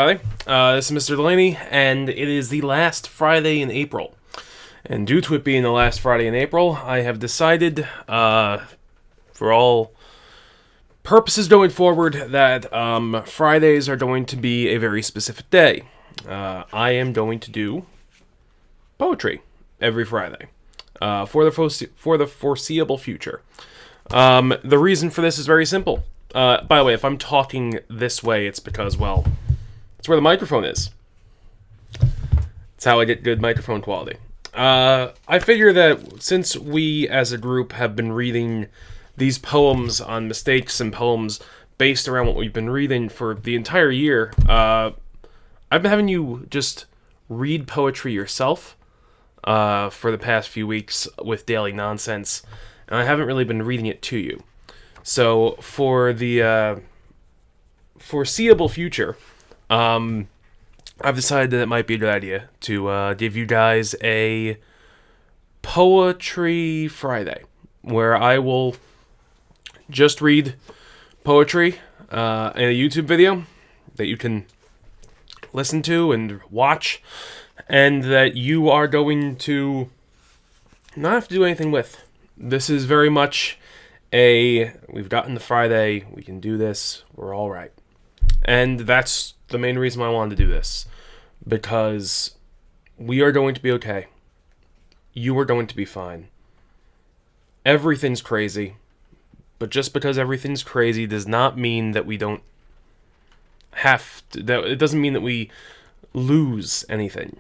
Hi, this is Mr. Delaney, and it is the last Friday in April. And due to it being the last Friday in April, I have decided, for all purposes going forward, that Fridays are going to be a very specific day. I am going to do poetry every Friday for the foreseeable future. The reason for this is very simple. By the way, if I'm talking this way, it's because, well, it's where the microphone is. It's how I get good microphone quality. I figure that since we as a group have been reading these poems on mistakes and poems based around what we've been reading for the entire year, I've been having you just read poetry yourself for the past few weeks with daily nonsense, and I haven't really been reading it to you. So for the foreseeable future, I've decided that it might be a good idea to give you guys a Poetry Friday, where I will just read poetry in a YouTube video that you can listen to and watch, and that you are going to not have to do anything with. This is very much we've gotten to Friday, we can do this, we're all right. And that's the main reason why I wanted to do this. Because we are going to be okay. You are going to be fine. Everything's crazy. But just because everything's crazy does not mean that we don't have to... It doesn't mean that we lose anything.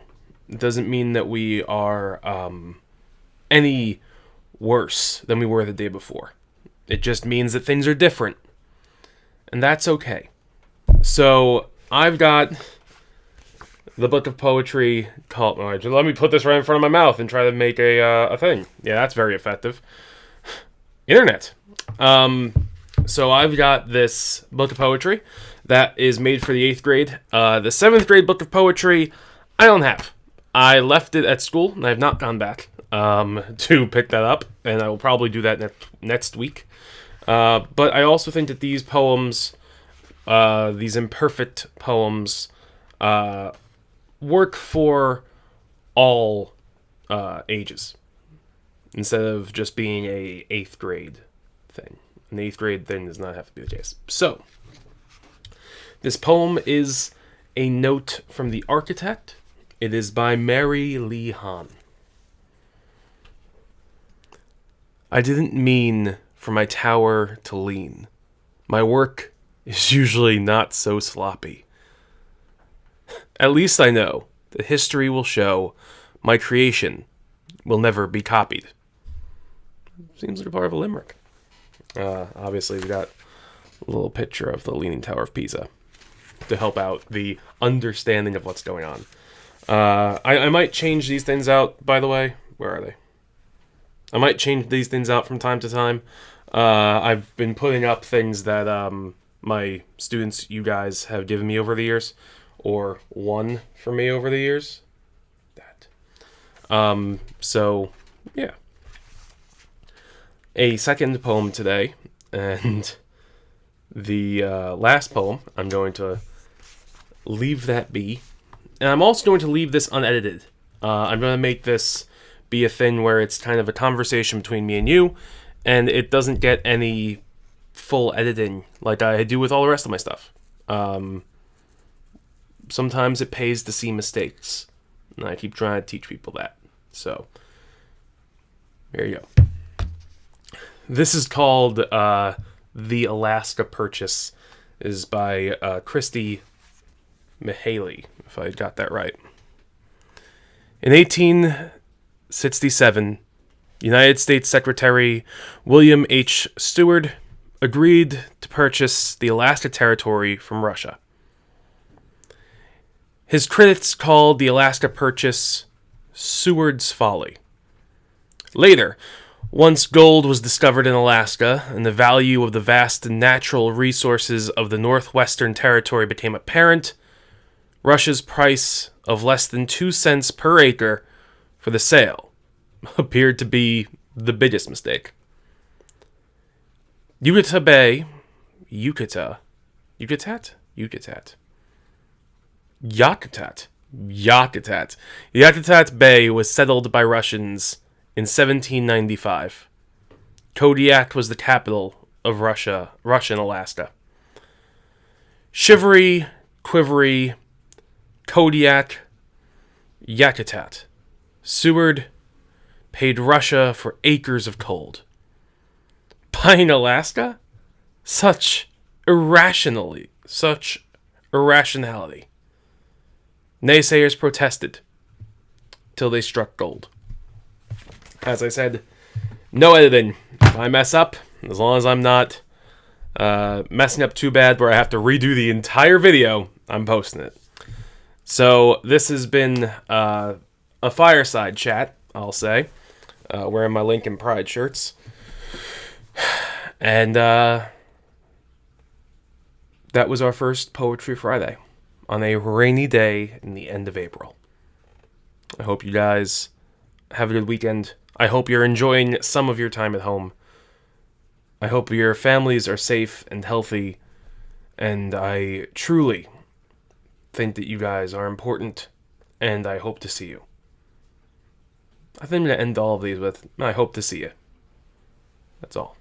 It doesn't mean that we are any worse than we were the day before. It just means that things are different. And that's okay. So, I've got the book of poetry called... let me put this right in front of my mouth and try to make a thing. Yeah, that's very effective. Internet. So I've got this book of poetry that is made for the 8th grade. The 7th grade book of poetry, I don't have. I left it at school, and I have not gone back to pick that up, and I will probably do that next week. But I also think that these poems... these imperfect poems work for all ages instead of just being a 8th grade thing. An 8th grade thing does not have to be the case. So, this poem is A Note from the Architect. It is by Mary Lee Hahn. I didn't mean for my tower to lean. My work is usually not so sloppy. At least I know that history will show my creation will never be copied. Seems like a part of a limerick. Obviously, we got a little picture of the Leaning Tower of Pisa to help out the understanding of what's going on. I might change these things out, by the way. Where are they? I might change these things out from time to time. I've been putting up things that... my students, you guys, have given me over the years, or won for me over the years. So, yeah. A second poem today, and the last poem, I'm going to leave that be. And I'm also going to leave this unedited. I'm going to make this be a thing where it's kind of a conversation between me and you, and it doesn't get any full editing like I do with all the rest of my stuff. Sometimes it pays to see mistakes, and I keep trying to teach people that. So, there you go. This is called The Alaska Purchase. It is by Christy Mihaly, if I got that right. In 1867, United States Secretary William H. Seward agreed to purchase the Alaska Territory from Russia. His critics called the Alaska Purchase Seward's folly. Later, once gold was discovered in Alaska and the value of the vast natural resources of the Northwestern Territory became apparent, Russia's price of less than 2 cents per acre for the sale appeared to be the biggest mistake. Yucata Bay, Yucata, Yakutat. Yakutat. Yakutat Bay was settled by Russians in 1795. Kodiak was the capital of Russian Alaska. Shivery, Quivery, Kodiak, Yakutat. Seward paid Russia for acres of cold. Buying Alaska? Such irrationality. Naysayers protested till they struck gold. As I said, no editing. If I mess up, as long as I'm not messing up too bad where I have to redo the entire video, I'm posting it. So this has been a fireside chat, I'll say, wearing my Lincoln Pride shirts. And that was our first Poetry Friday on a rainy day in the end of April. I hope you guys have a good weekend. I hope you're enjoying some of your time at home. I hope your families are safe and healthy. And I truly think that you guys are important. And I hope to see you. I think I'm going to end all of these with, I hope to see you. That's all.